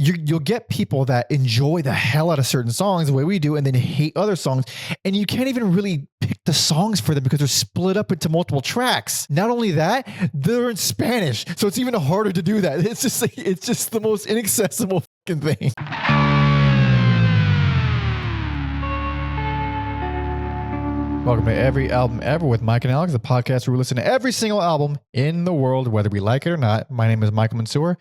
you'll get people that enjoy the hell out of certain songs the way we do and then hate other songs. And you can't even really pick the songs for them because they're split up into multiple tracks. Not only that, they're in Spanish. So it's even harder to do that. It's just the most inaccessible fucking thing. Welcome to Every Album Ever with Mike and Alex, the podcast where we listen to every single album in the world, whether we like it or not. My name is Michael Mansour,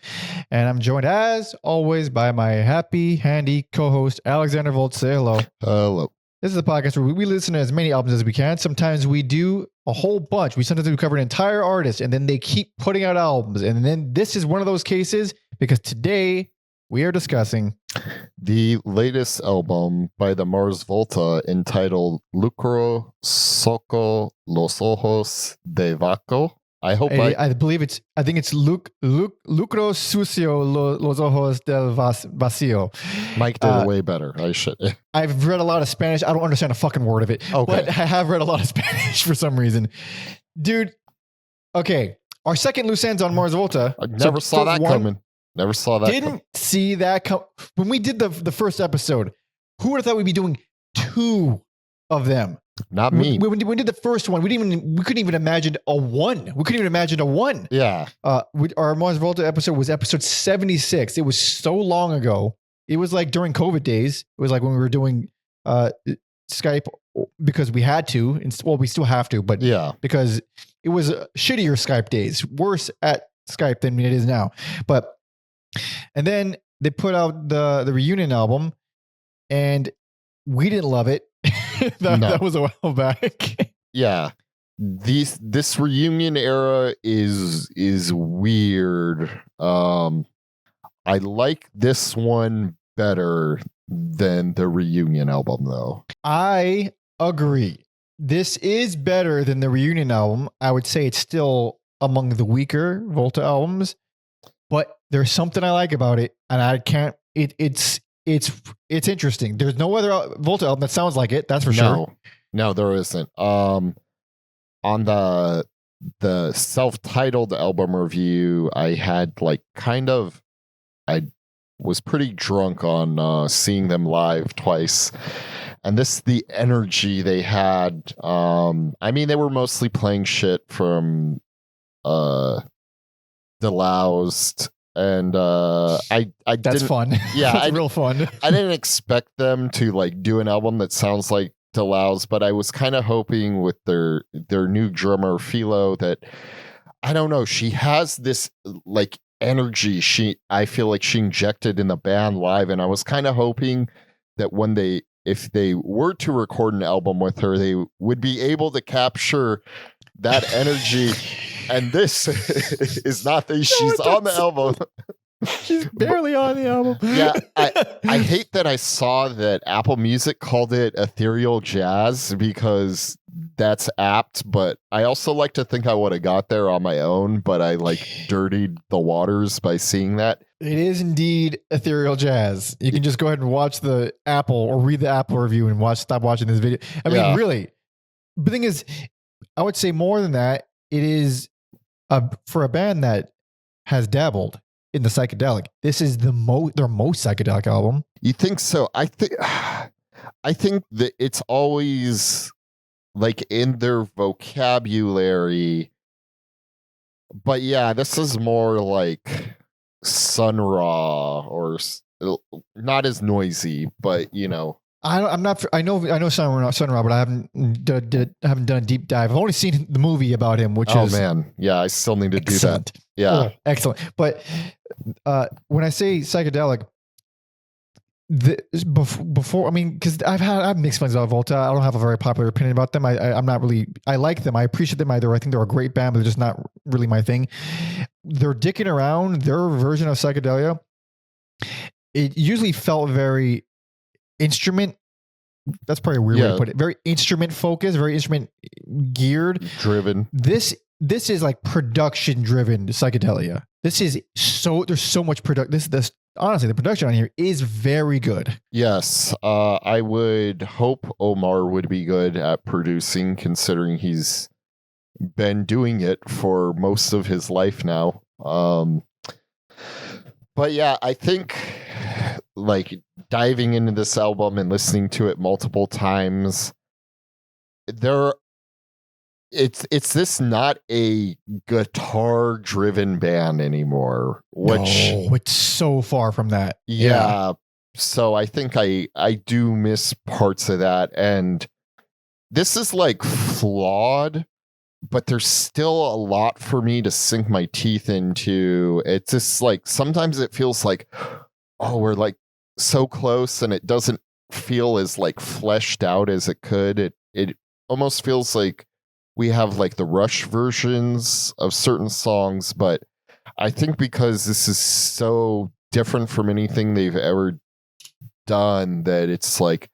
and I'm joined, as always, by my happy, handy co-host, Alexander Volta. Say hello. Hello. This is a podcast where we listen to as many albums as we can. Sometimes we do a whole bunch. Sometimes we cover an entire artist, and then they keep putting out albums. And then this is one of those cases, because today we are discussing the latest album by the Mars Volta entitled Lucro Sucio Los Ojos de Vaco. I think it's Lucro Sucio Los Ojos del Vacío. Mike did it way better. I've read a lot of Spanish. I don't understand a fucking word of it, but I have read a lot of Spanish for some reason. Dude, okay. Our second loose ends on Mars Volta. I never saw that coming. Never saw that. Didn't see that come when we did the first episode. Who would have thought we'd be doing two of them? Not me. When we did the first one, we couldn't even imagine a one. We couldn't even imagine a one. Yeah. Our Mars Volta episode was episode 76. It was so long ago. It was like during COVID days. It was like when we were doing Skype because we had to. Well, we still have to, but yeah, because it was shittier Skype days, worse at Skype than it is now. And then they put out the reunion album, and we didn't love it. That was a while back. Yeah, this reunion era is weird. I like this one better than the reunion album, though. I agree. This is better than the reunion album. I would say it's still among the weaker Volta albums. But there's something I like about it, and I can't. It's interesting. There's no other Volta album that sounds like it. That's for sure. No, there isn't. On the self-titled album review, I had I was pretty drunk on seeing them live twice, and the energy they had. I mean, they were mostly playing shit from Deloused, and that's fun. Yeah, that's real fun. I didn't expect them to do an album that sounds like Deloused, but I was kind of hoping with their new drummer Philo that, I don't know, she has this energy I feel like she injected in the band live, and I was kind of hoping that if they were to record an album with her, they would be able to capture that energy. And this is not she's on the album. She's barely on the album. Yeah, I hate that I saw that Apple Music called it ethereal jazz, because that's apt, but I also like to think I would have got there on my own, but I dirtied the waters by seeing that. It is indeed ethereal jazz. You can just go ahead and watch the Apple or read the Apple review and stop watching this video. I mean, really, the thing is, I would say more than that. It is for a band that has dabbled in the psychedelic. This is their most psychedelic album. You think so? I think that it's always in their vocabulary, but yeah, this is more like Sun Ra, or not as noisy, but I'm not. I know Sun Ra, but I haven't done a deep dive. I've only seen the movie about him, which is man, yeah. I still need to do that. Yeah, excellent. But when I say psychedelic, before, I mean, because I have mixed feelings about Volta. I don't have a very popular opinion about them. I'm not really. I like them. I appreciate them. I think they're a great band, but they're just not really my thing. They're dicking around. Their version of psychedelia, it usually felt very instrument. That's probably a weird way to put it. Very instrument focused, very instrument geared, driven. This is like production driven psychedelia. There's so much this honestly, the production on here is very good. Yes. I would hope Omar would be good at producing, considering he's been doing it for most of his life now. But yeah, I think like diving into this album and listening to it multiple times, it's this not a guitar driven band anymore, which No, it's so far from that. yeah. So I think I do miss parts of that, and this is like flawed, but there's still a lot for me to sink my teeth into. It's just like sometimes it feels like, oh, we're like so close, and it doesn't feel as like fleshed out as it could. It almost feels like we have like the Rush versions of certain songs, but I think because this is so different from anything they've ever done, that it's like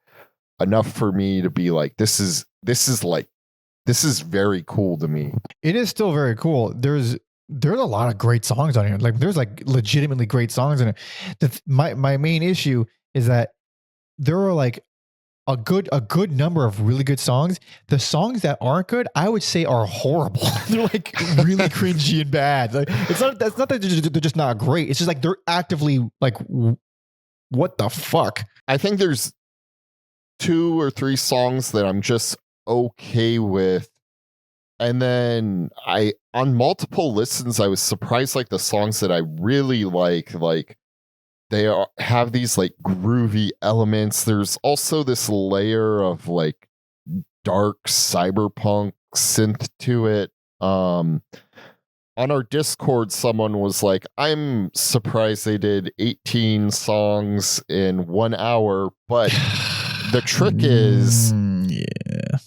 enough for me to be like, this is very cool to me. It is still very cool. There's a lot of great songs on here. Like there's like legitimately great songs in it. My main issue is that there are like a good number of really good songs. The songs that aren't good, I would say, are horrible. They're like really cringy and bad. Like that's not that they're just not great. It's just like they're actively like, what the fuck? I think there's 2 or 3 songs that I'm just okay with. And then on multiple listens, I was surprised, like the songs that I really like they have these like groovy elements. There's also this layer of like dark cyberpunk synth to it. On our Discord, someone was like, I'm surprised they did 18 songs in 1 hour, but the trick is, yeah.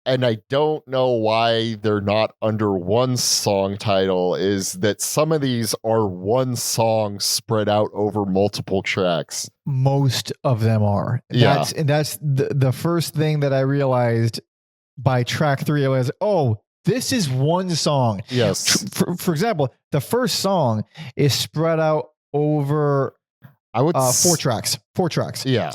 and I don't know why they're not under one song title, is that some of these are one song spread out over multiple tracks. Most of them are. Yeah. That's the first thing that I realized by track 3. I was, oh, this is one song. Yes. For example, the first song is spread out over 4 tracks. 4 tracks. Yeah.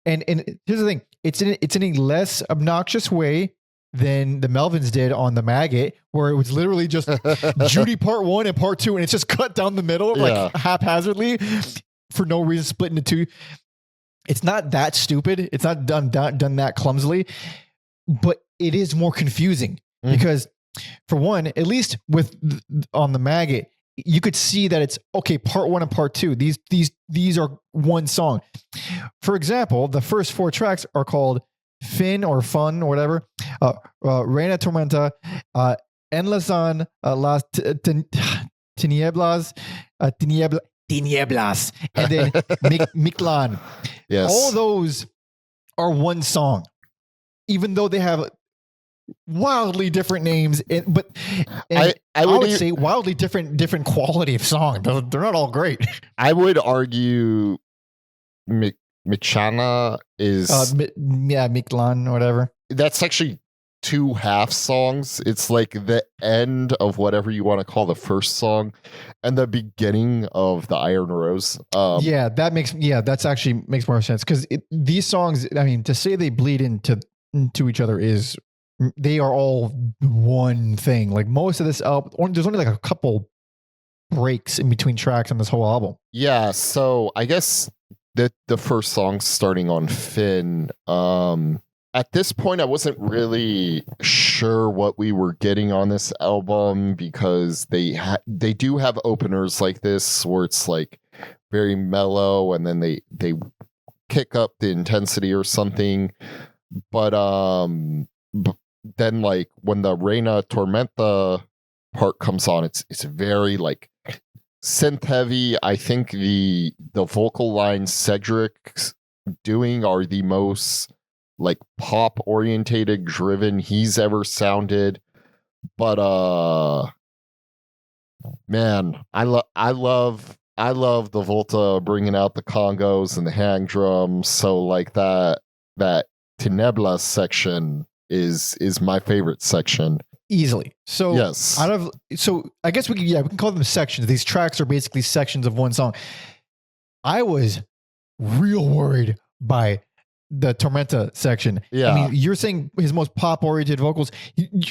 And here's the thing. It's in a less obnoxious way than the Melvins did on the Maggot, where it was literally just Judy part 1 and part 2, and it's just cut down the middle like haphazardly for no reason, split into 2. It's not that stupid. It's not done that clumsily, but it is more confusing because, for one, at least on the Maggot, you could see that it's okay. Part 1 and part 2. These are one song. For example, the first 4 tracks are called Fin or Fun or whatever. Reina Tormenta, Enlazan, Las Tinieblas, Tinieblas, and then Mictlan. Yes. All those are one song, even though they have wildly different names, but I would say wildly different quality of song. They're not all great. I would argue Michana is Mictlan or whatever. That's actually 2 half songs. It's like the end of whatever you want to call the first song and the beginning of the Iron Rose. That's actually makes more sense, because these songs, I mean, to say they bleed into each other is, they are all one thing. Like most of this album, there's only like a couple breaks in between tracks on this whole album. Yeah, so I guess the first song starting on Finn, at this point I wasn't really sure what we were getting on this album, because they do have openers like this where it's like very mellow and then they kick up the intensity or something, but then like when the Reina Tormenta part comes on, it's very like synth heavy. I think the vocal lines Cedric's doing are the most like pop orientated driven he's ever sounded. But man, I love the Volta bringing out the congos and the hang drums. So like that Tinebla section is my favorite section. Easily. So yes. I guess we can call them sections. These tracks are basically sections of one song. I was real worried by the Tormenta section. Yeah. I mean, you're saying his most pop oriented vocals,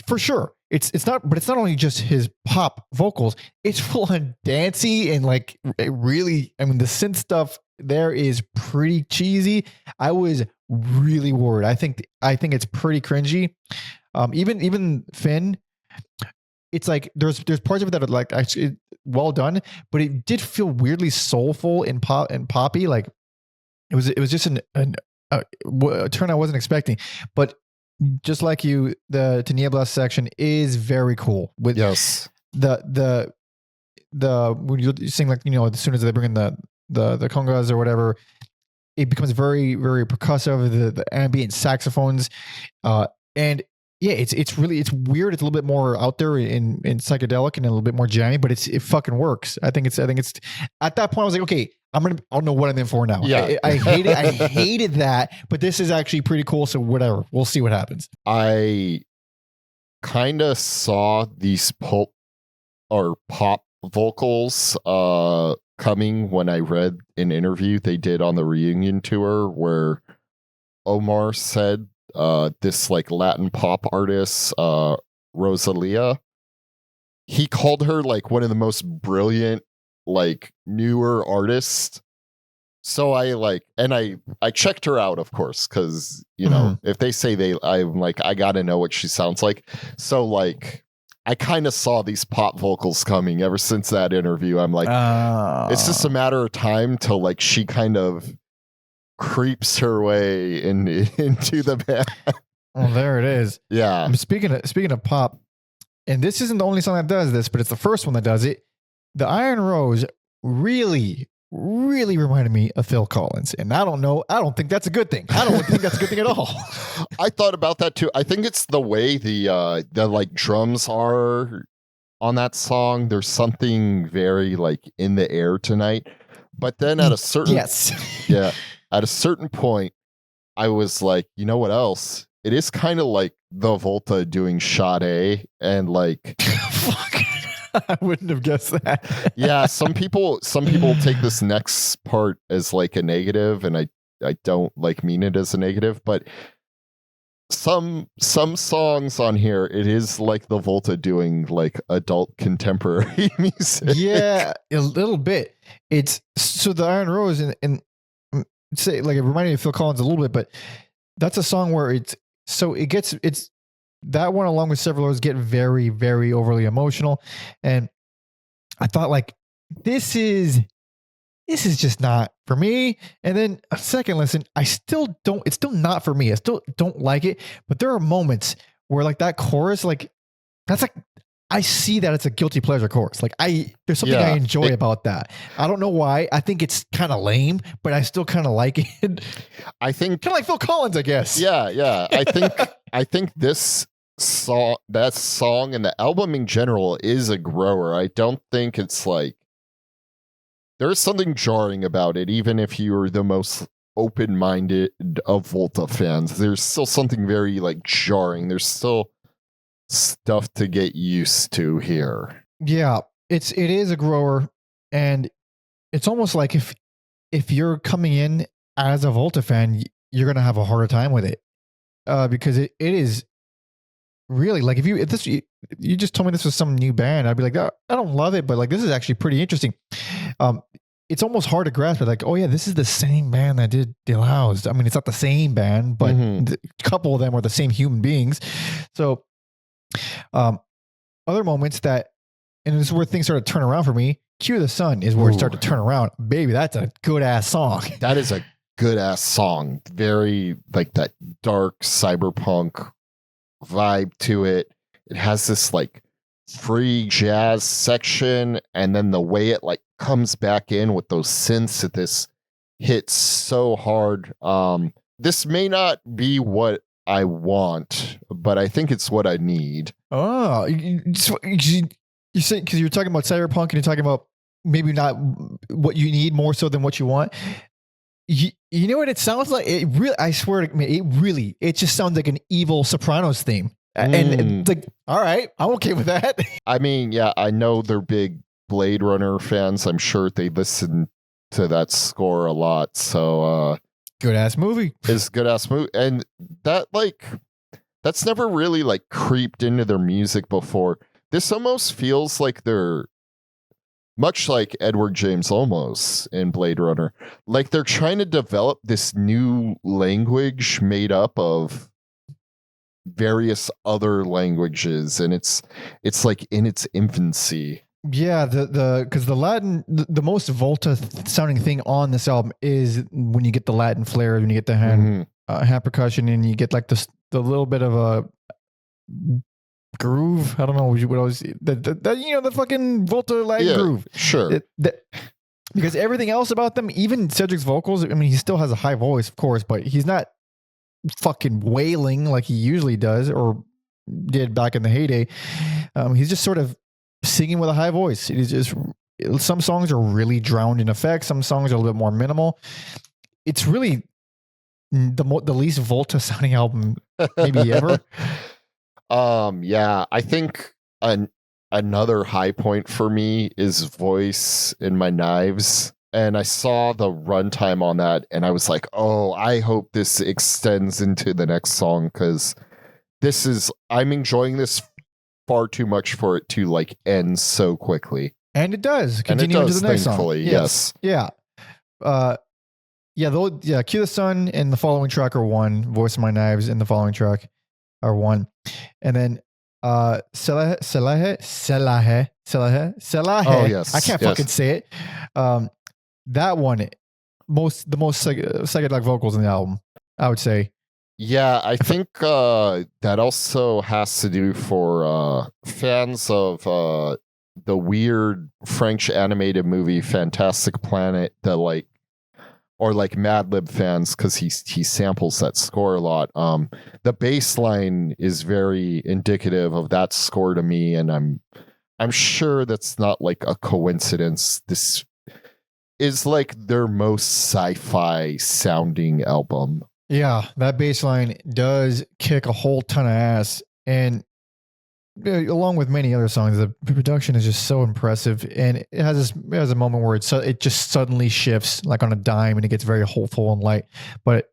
for sure. It's not only just his pop vocals, it's full on dancey and like it really, I mean, the synth stuff there is pretty cheesy. I was really worried. I think it's pretty cringy. Even Finn, it's like there's parts of it that are like actually well done, but it did feel weirdly soulful and poppy. Like it was just a turn I wasn't expecting. But just like you, the Tinieblas section is very cool. With Yes. the when you sing, like, as soon as they bring in the congas or whatever, it becomes very, very percussive. The ambient saxophones, and yeah, it's weird. It's a little bit more out there in psychedelic and a little bit more jammy, but it fucking works. I think it's at that point I was like, okay, I don't know what I'm in for now. Yeah. I hated that, but this is actually pretty cool. So whatever, we'll see what happens. I kind of saw these pop vocals coming when I read an interview they did on the reunion tour where Omar said this like Latin pop artist, Rosalia, he called her like one of the most brilliant, like newer artists. So I checked her out, of course, because if they say I'm like, I gotta know what she sounds like. So like I kind of saw these pop vocals coming ever since that interview. I'm like, it's just a matter of time till like she kind of creeps her way into the band. Well, there it is. Yeah. Speaking of pop, and this isn't the only song that does this, but it's the first one that does it. The Iron Rose really, really reminded me of Phil Collins, and I don't think that's a good thing. I don't think that's a good thing at all. I thought about that too. I think it's the way the like drums are on that song. There's something very like in the air tonight. But then at a certain at a certain point, I was like, you know what else? It is kind of like the Volta doing Sade, and like fuck. I wouldn't have guessed that. Yeah, some people take this next part as like a negative, and I don't like mean it as a negative, but some songs on here, it is like the Volta doing like adult contemporary music. Yeah, a little bit. It's so the Iron Rose and say like it reminded me of Phil Collins a little bit, but that's a song where it's that one along with several others get very, very overly emotional. And I thought like, this is just not for me. And then a second listen, it's still not for me. I still don't like it, but there are moments where like that chorus, like that's like, I see that it's a guilty pleasure chorus. Like there's something I enjoy about that. I don't know why. I think it's kind of lame, but I still kind of like it. I think kind of like Phil Collins, I guess. Yeah. I think that song and the album in general is a grower. I don't think it's like there's something jarring about it, even if you're the most open-minded of Volta fans. There's still something very like jarring. There's still stuff to get used to here. Yeah, it is a grower, and it's almost like if you're coming in as a Volta fan, you're gonna have a harder time with it because it is really like if you just told me this was some new band, I'd be like, oh, I don't love it, but like this is actually pretty interesting. It's almost hard to grasp it. Like, oh yeah, this is the same band that did Deloused. I mean, it's not the same band, but a couple of them are the same human beings. So, other moments and this is where things started to turn around for me. Cue the Sun is where it started to turn around. Baby, that's a good ass song. That is a good ass song. Very like that dark cyberpunk vibe to it. It has this like free jazz section, and then the way it like comes back in with those synths, this hits so hard. This may not be what I want, but I think it's what I need. Oh, you say, because you're talking about cyberpunk and you're talking about maybe not what you need more so than what you want. You know what it sounds like? It really, I swear to me, it just sounds like an evil Sopranos theme. And like, all right, I'm okay with that. I mean, yeah, I know they're big Blade Runner fans. I'm sure they listen to that score a lot. So, good ass movie. It's good ass movie. And that's never really like creeped into their music before. This almost feels like they're much like Edward James Olmos in Blade Runner. Like they're trying to develop this new language made up of various other languages, and it's like in its infancy. Yeah, because the Latin, the most Volta sounding thing on this album is when you get the Latin flair, when you get the hand percussion, and you get like the little bit of a groove. I don't know what else. The fucking Volta Latin groove. Sure. Because everything else about them, even Cedric's vocals, I mean, he still has a high voice, of course, but he's not fucking wailing like he usually does or did back in the heyday. He's just sort of singing with a high voice. It is just, some songs are really drowned in effects. Some songs are a little bit more minimal. It's really the least Volta sounding album maybe ever. Yeah, I think another high point for me is Voice in My Knives. And I saw the runtime on that and I was like, oh, I hope this extends into the next song, because I'm enjoying this far too much for it to like end so quickly. And it does continue into the next song. Yes. Yeah. Cue the Sun and the following track are one. Voice of My Knives and the following track are one. And then Selahe. Oh yes. I can't fucking say it. That one, the most psychedelic vocals in the album, I would say. Yeah, I think that also has to do for fans of the weird French animated movie Fantastic Planet, or like Mad Lib fans, because he samples that score a lot. The bass line is very indicative of that score to me, and I'm sure that's not like a coincidence. This is like their most sci-fi sounding album. Yeah, that bass line does kick a whole ton of ass, and along with many other songs, the production is just so impressive, and it has a moment where it just suddenly shifts like on a dime, and it gets very hopeful and light. But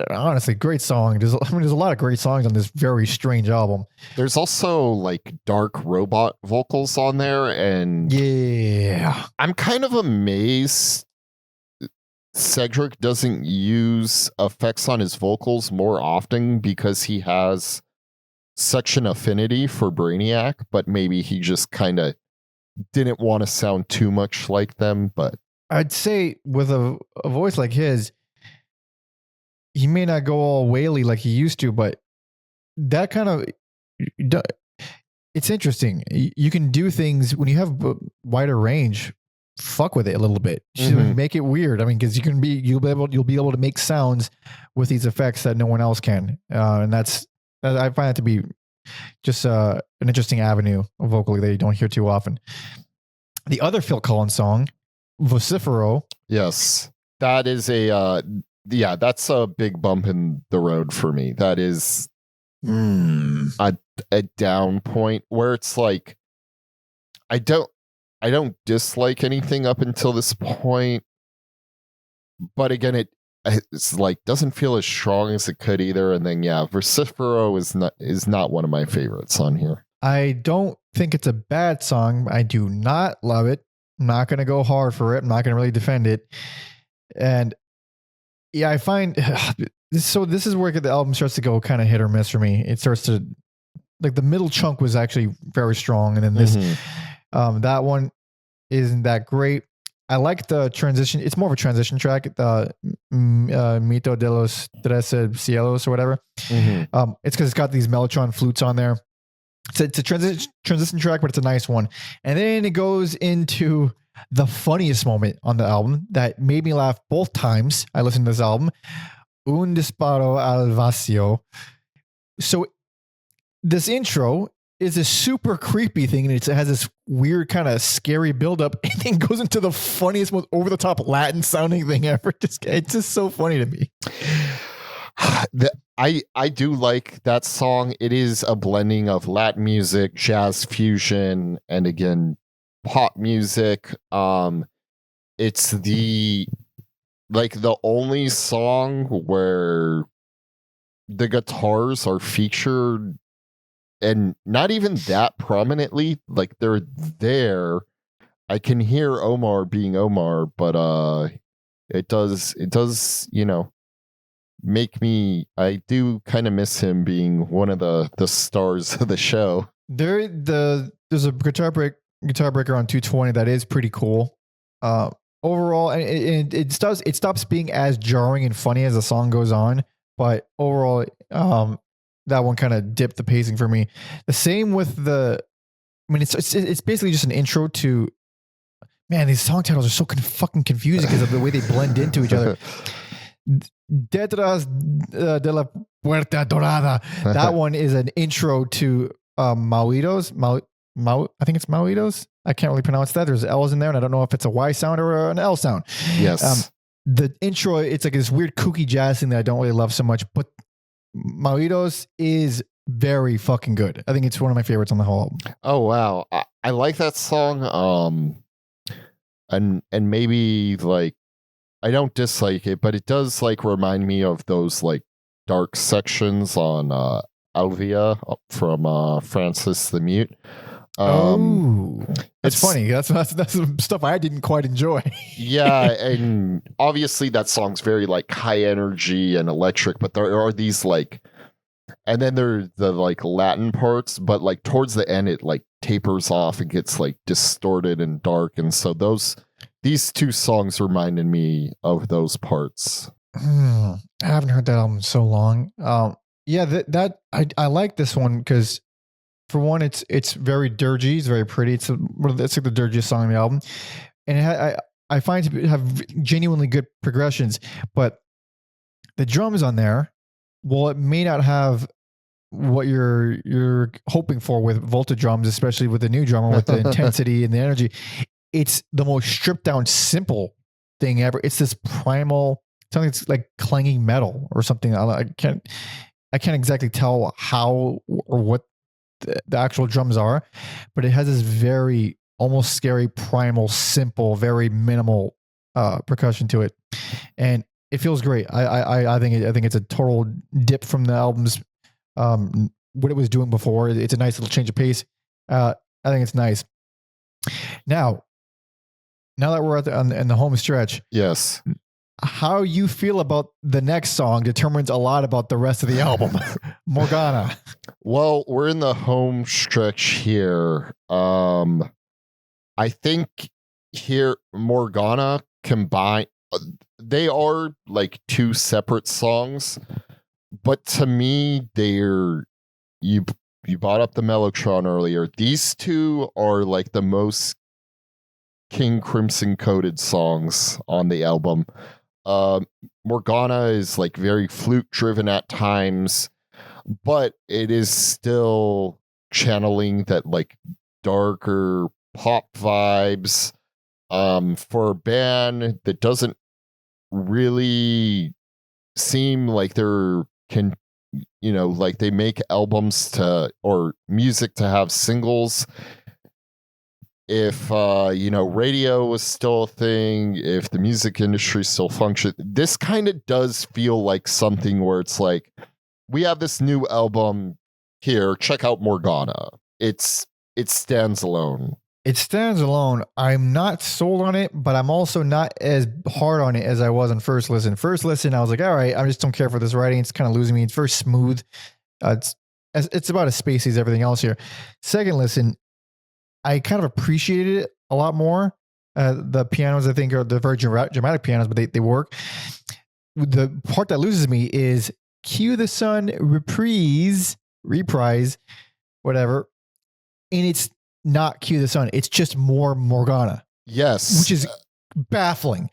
honestly, great song. There's a lot of great songs on this very strange album. There's also like dark robot vocals on there, and yeah, I'm kind of amazed Cedric doesn't use effects on his vocals more often, because he has such an affinity for Brainiac, but maybe he just kind of didn't want to sound too much like them. But I'd say with a voice like his, he may not go all waily like he used to, but that kind of, it's interesting. You can do things when you have a wider range. Fuck with it a little bit. Make it weird. I mean, because you'll be able to make sounds with these effects that no one else can, and I find that to be just an interesting avenue vocally that you don't hear too often. The other Phil Collins song, Vocifero. Yes, that is that's a big bump in the road for me. That is a down point where it's like, I don't dislike anything up until this point, but again, it's like doesn't feel as strong as it could either. And then Vocifero is not one of my favorites on here. I don't think it's a bad song. I do not love it. I'm not going to go hard for it. I'm not going to really defend it. And yeah, I find so this is where the album starts to go kind of hit or miss for me. It starts to, like, the middle chunk was actually very strong, and then this that one isn't that great. I like the transition. It's more of a transition track, the Mito de los Trece Cielos or whatever. It's because it's got these Mellotron flutes on there. It's a transition track, but it's a nice one. And then it goes into the funniest moment on the album that made me laugh both times I listened to this album. Un disparo al vacío. So this intro is a super creepy thing, and it has this weird kind of scary buildup, and then goes into the funniest, most over the top Latin sounding thing ever. It's just so funny to me. I do like that song. It is a blending of Latin music, jazz fusion, and again, pop music. It's the only song where the guitars are featured, and not even that prominently. Like, they're there, I can hear Omar being Omar, but it does make me, I do kind of miss him being one of the stars of the show. There's a guitar breaker on 220 that is pretty cool. Overall, and it stops being as jarring and funny as the song goes on, but overall, that one kind of dipped the pacing for me. The same with it's basically just an intro to. Man, these song titles are so fucking confusing because of the way they blend into each other. Detrás de la Puerta Dorada. That one is an intro to Mauitos. I think it's Mauitos. I can't really pronounce that. There's L's in there, and I don't know if it's a Y sound or an L sound. Yes. The intro, it's like this weird kooky jazz thing that I don't really love so much, but Mauitos is very fucking good. I think it's one of my favorites on the whole album. Oh, wow. I like that song. And maybe like I don't dislike it, but it does like remind me of those like dark sections on Alvia from Francis the Mute. That's funny. That's some stuff I didn't quite enjoy. Yeah, and obviously that song's very like high energy and electric, but there are these like, and then there are the like Latin parts, but like towards the end it like tapers off and gets like distorted and dark, and so these two songs reminded me of those parts. I haven't heard that album in so long. Yeah, I like this one because for one, it's very dirgy, it's very pretty. It's like the dirtiest song on the album, and I find it to have genuinely good progressions, but the drums on there, well, it may not have what you're hoping for with Volta drums, especially with the new drummer with the intensity and the energy. It's the most stripped down, simple thing ever. It's this primal, something that's like clanging metal or something. I can't exactly tell how or what the actual drums are, but it has this very almost scary, primal, simple, very minimal percussion to it, and it feels great. I think it's a total dip from the album's what it was doing before. It's a nice little change of pace. I think it's nice. Now that we're in the home stretch, yes, how you feel about the next song determines a lot about the rest of the album. Morgana. Well, we're in the home stretch here. I think here Morgana combined, they are like two separate songs, but to me, you brought up the Mellotron earlier. These two are like the most King Crimson coded songs on the album. Morgana is like very flute driven at times, but it is still channeling that like darker pop vibes for a band that doesn't really seem like like they make albums or music to have singles. If radio was still a thing, if the music industry still functioned, this kind of does feel like something where it's like, we have this new album here, check out Morgana. It stands alone. It stands alone. I'm not sold on it, but I'm also not as hard on it as I was on first listen. First listen, I was like, all right, I just don't care for this writing. It's kind of losing me. It's very smooth. It's about as spacey as everything else here. Second listen, I kind of appreciated it a lot more. The pianos, I think, are the very dramatic pianos, but they work. The part that loses me is Cue the Sun reprise, whatever. And it's not Cue the Sun. It's just more Morgana. Yes. Which is baffling.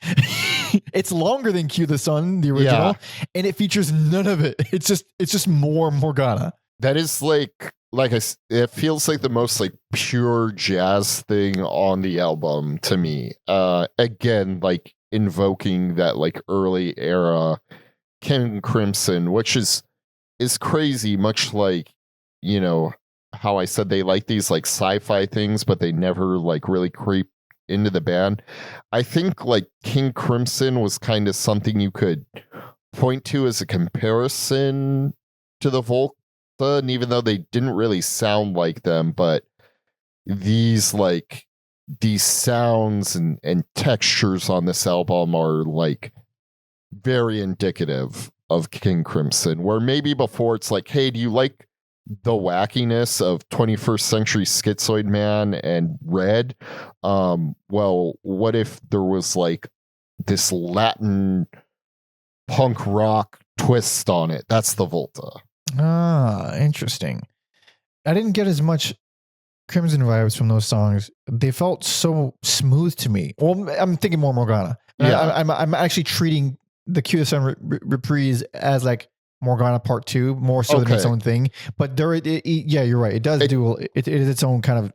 It's longer than Cue the Sun, the original, and it features none of it. It's just more Morgana. That is it feels like the most like pure jazz thing on the album to me. Again, like invoking that like early era King Crimson, which is crazy, much like, how I said they like these like sci-fi things, but they never like really creep into the band. I think like King Crimson was kind of something you could point to as a comparison to the Volta, and even though they didn't really sound like them, but these like these sounds and textures on this album are like very indicative of King Crimson, where maybe before it's like, hey, do you like the wackiness of 21st Century Schizoid Man and Red? Well, what if there was like this Latin punk rock twist on it? That's the Volta. Ah, interesting. I didn't get as much Crimson vibes from those songs. They felt so smooth to me. Well, I'm thinking more Morgana. Yeah. I'm actually treating the Cue the Sun reprise as like Morgana Part 2 more so than its own thing. But there, yeah, you're right. It does it is its own kind of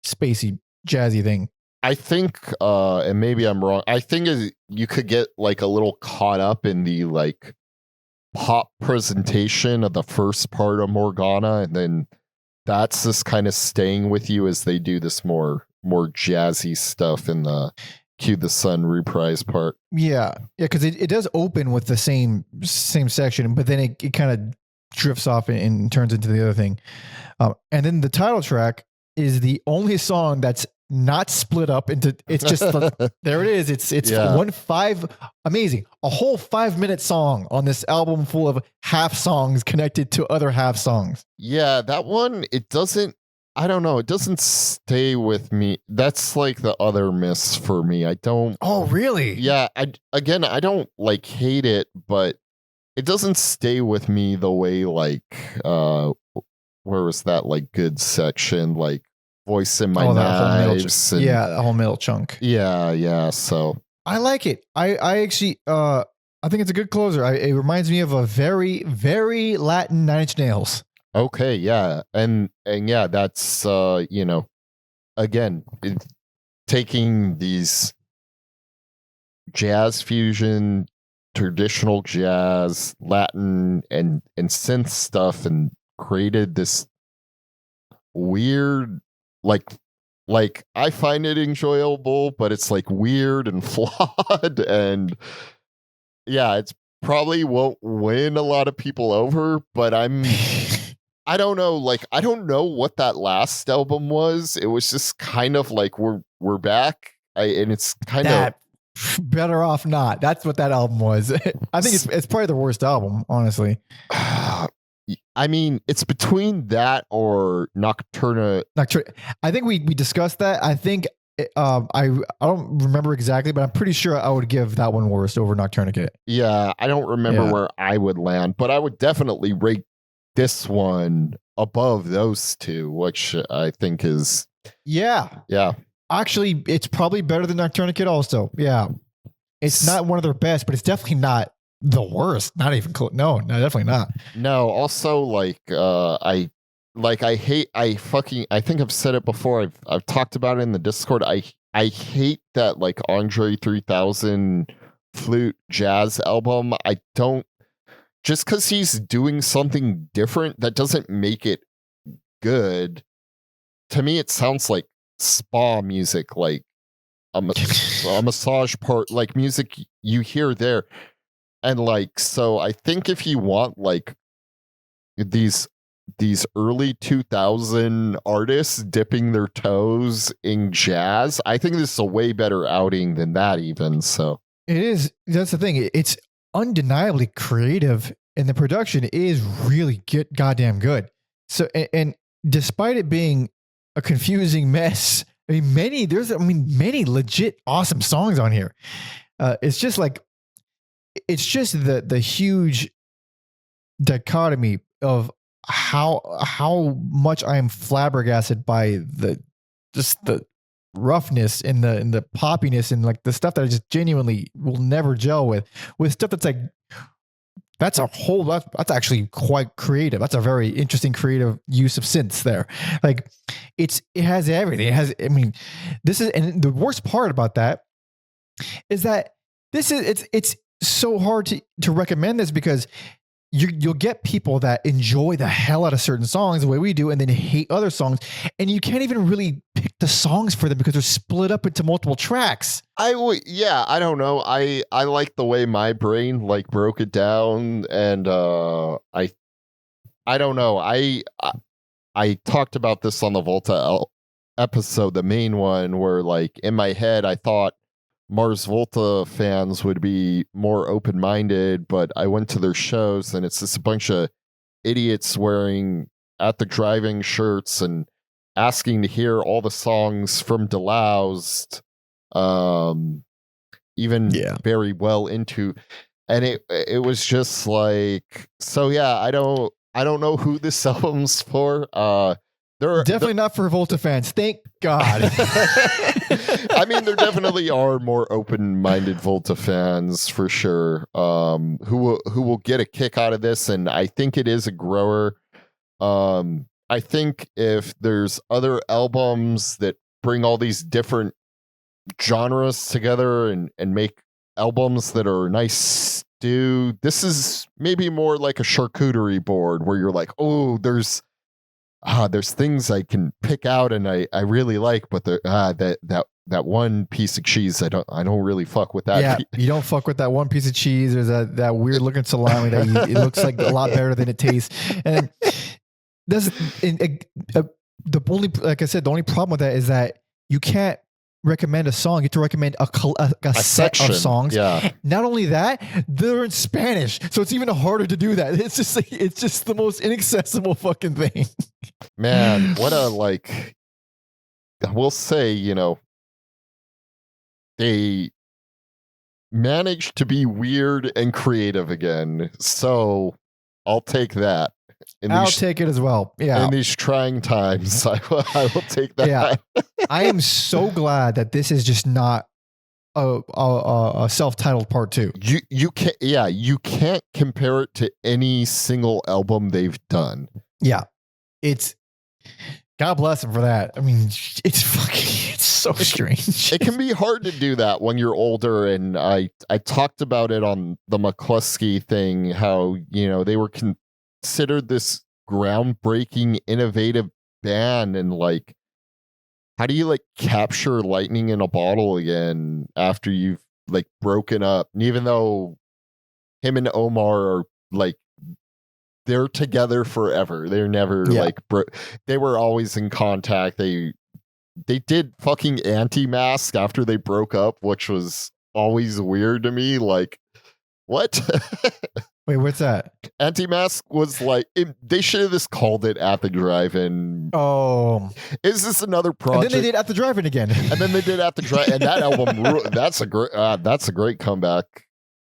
spacey, jazzy thing. I think, and maybe I'm wrong, I think you could get like a little caught up in the like pop presentation of the first part of Morgana, and then that's just kind of staying with you as they do this more jazzy stuff in the Cue the Sun reprise part. Yeah, because it does open with the same section, but then it kind of drifts off and turns into the other thing. And then the title track is the only song that's not split up into. It's just there it is. It's amazing. A whole 5-minute song on this album full of half songs connected to other half songs. Yeah, that one, it doesn't. I don't know. It doesn't stay with me. That's like the other miss for me. I don't. Oh, really? Yeah. I don't like hate it, but it doesn't stay with me the way like where was that like good section like Voice in My Knives? Yeah, the whole middle chunk. Yeah. So I like it. I actually I think it's a good closer. It reminds me of a very, very Latin Nine Inch Nails. Okay, yeah. And yeah, that's again, taking these jazz fusion, traditional jazz, Latin and synth stuff and created this weird like I find it enjoyable, but it's like weird and flawed, and yeah, it's probably won't win a lot of people over, but I don't know, like I don't know what that last album was. It was just kind of like we're back, and it's kind of better off not. That's what that album was. I think it's probably the worst album, honestly. I mean, it's between that or Nocturna. I think we discussed that. I think I don't remember exactly, but I'm pretty sure I would give that one worst over Nocturnicate. Yeah, I don't remember where I would land, but I would definitely rate this one above those two, which I think is yeah. Actually, it's probably better than Nocturnicate. Also, yeah, it's not one of their best, but it's definitely not the worst. Not even close. No, definitely not. No. Also, like I think I've said it before. I've talked about it in the Discord. I hate that like Andre 3000 flute jazz album. I don't, just because he's doing something different, that doesn't make it good. To me, it sounds like spa music, like a massage part, like music you hear there. And like, so I think if you want like these early 2000 artists dipping their toes in jazz, I think this is a way better outing than that even. So it is. That's the thing. It's undeniably creative, and the production is really goddamn good. So, and despite it being a confusing mess, many legit awesome songs on here. It's just the huge dichotomy of how much I am flabbergasted by the roughness and the poppiness and like the stuff that I just genuinely will never gel with stuff that's like that's actually quite creative. That's a very interesting creative use of synths there. Like it has everything. And the worst part about that is that it's so hard to recommend this because you'll get people that enjoy the hell out of certain songs the way we do and then hate other songs, and you can't even really pick the songs for them because they're split up into multiple tracks. I don't know. I like the way my brain like broke it down, and I don't know. I talked about this on the Volta episode, the main one, where like in my head I thought Mars Volta fans would be more open-minded, but I went to their shows and it's just a bunch of idiots wearing At the Driving shirts and asking to hear all the songs from Deloused, even very well into, and it was just like, so yeah, I don't know who this album's for. They're definitely not for Volta fans. Thank God. I mean, there definitely are more open-minded Volta fans for sure, who will get a kick out of this, and I think it is a grower. I think if there's other albums that bring all these different genres together and make albums that are nice stew, this is maybe more like a charcuterie board where you're like, oh, there's things I can pick out and I really like, but that one piece of cheese I don't really fuck with that. Yeah, you don't fuck with that one piece of cheese. There's that weird looking salami that it looks like a lot better than it tastes. And that's the only, like I said, the only problem with that is that you can't recommend a song. You have to recommend a set section of songs. Yeah. Not only that, they're in Spanish, so it's even harder to do that. It's just the most inaccessible fucking thing. Man, what a, like, I will say, you know, they managed to be weird and creative again. So I'll take that. I'll take it as well. Yeah. In these trying times, I will take that. Yeah. I am so glad that this is just not a self-titled part 2. You can't compare it to any single album they've done. Yeah. It's, God bless them for that. I mean, it's so strange. It can be hard to do that when you're older. And I talked about it on the McCluskey thing, how, you know, they were considered this groundbreaking, innovative band, and like, how do you like capture lightning in a bottle again after you've like broken up? And even though him and Omar are like, they're together forever, they're never like they were always in contact. They did fucking Anti-Mask after they broke up, which was always weird to me. Like, what? Wait, what's that? Anti-Mask was like, they should have just called it At the Drive-In. Oh, is this another project? And then they did At the Drive-In again. And then they did At the Drive, and that album, that's a great comeback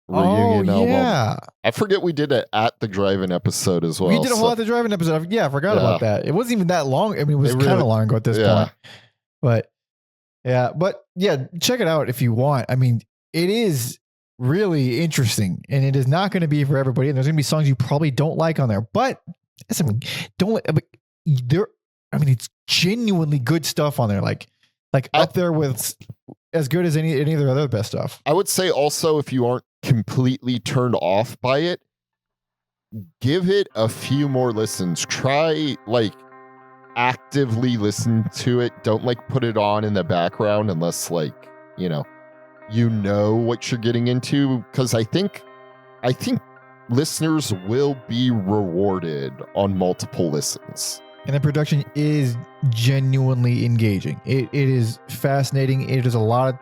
reunion album. Yeah, I forget we did an At the Drive-In episode as well. We did a whole At the Drive-In episode. Yeah, I forgot about that. It wasn't even that long. I mean, it was kind of long ago at this point. But yeah, check it out if you want. I mean, it is really interesting, and it is not going to be for everybody, and there's going to be songs you probably don't like on there, but I mean, it's genuinely good stuff on there, like up there with as good as any of their other best stuff. I would say also, if you aren't completely turned off by it, give it a few more listens. Try like actively listen to it. Don't like put it on in the background unless like, you know what you're getting into, because I think listeners will be rewarded on multiple listens. And the production is genuinely engaging. It is fascinating. It is a lot of,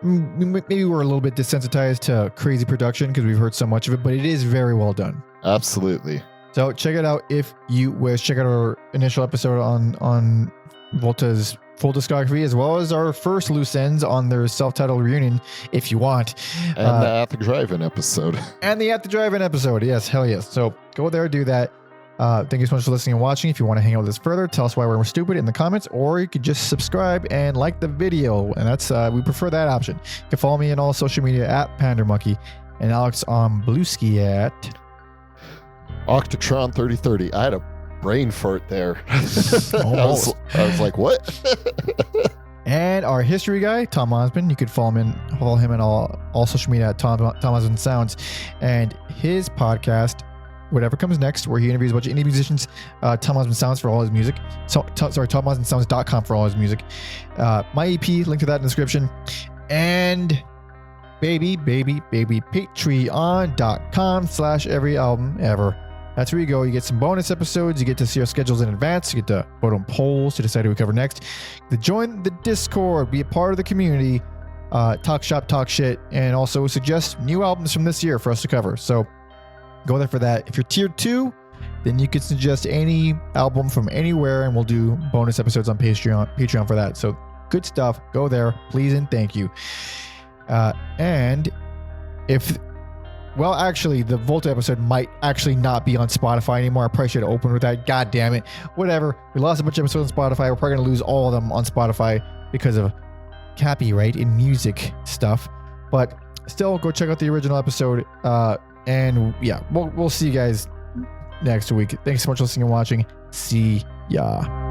maybe we're a little bit desensitized to crazy production because we've heard so much of it, but it is very well done. Absolutely. So check it out if you wish. Check out our initial episode on Volta's full discography, as well as our first loose ends on their self-titled reunion if you want. And the At the Drive-In episode. And the At the Drive-In episode. Yes, hell yes. So go there, do that. Thank you so much for listening and watching. If you want to hang out with us further, tell us why we're stupid in the comments, or you could just subscribe and like the video. And that's we prefer that option. You can follow me on all social media at PanderMonkey, and Alex on Bluesky at Octatron 3030. I had a brain fart there. I was like, what? And our history guy, Tom Osman. You could follow him in all social media at Tom Osman Sounds, and his podcast, whatever comes next, where he interviews a bunch of indie musicians. Tom Osman Sounds for all his music. TomOsmanSounds.com for all his music. My EP, link to that in the description. And baby, Patreon.com/every album ever. That's where you go. You get some bonus episodes. You get to see our schedules in advance. You get to vote on polls to decide who we cover next. To join the Discord, be a part of the community, talk shop, talk shit, and also suggest new albums from this year for us to cover. So go there for that. If you're tier 2, then you can suggest any album from anywhere, and we'll do bonus episodes on Patreon for that. So good stuff. Go there, please and thank you. And if... Well, actually, the Volta episode might actually not be on Spotify anymore. I probably should have opened with that. God damn it. Whatever. We lost a bunch of episodes on Spotify. We're probably going to lose all of them on Spotify because of copyright and music stuff. But still, go check out the original episode. And yeah, we'll see you guys next week. Thanks so much for listening and watching. See ya.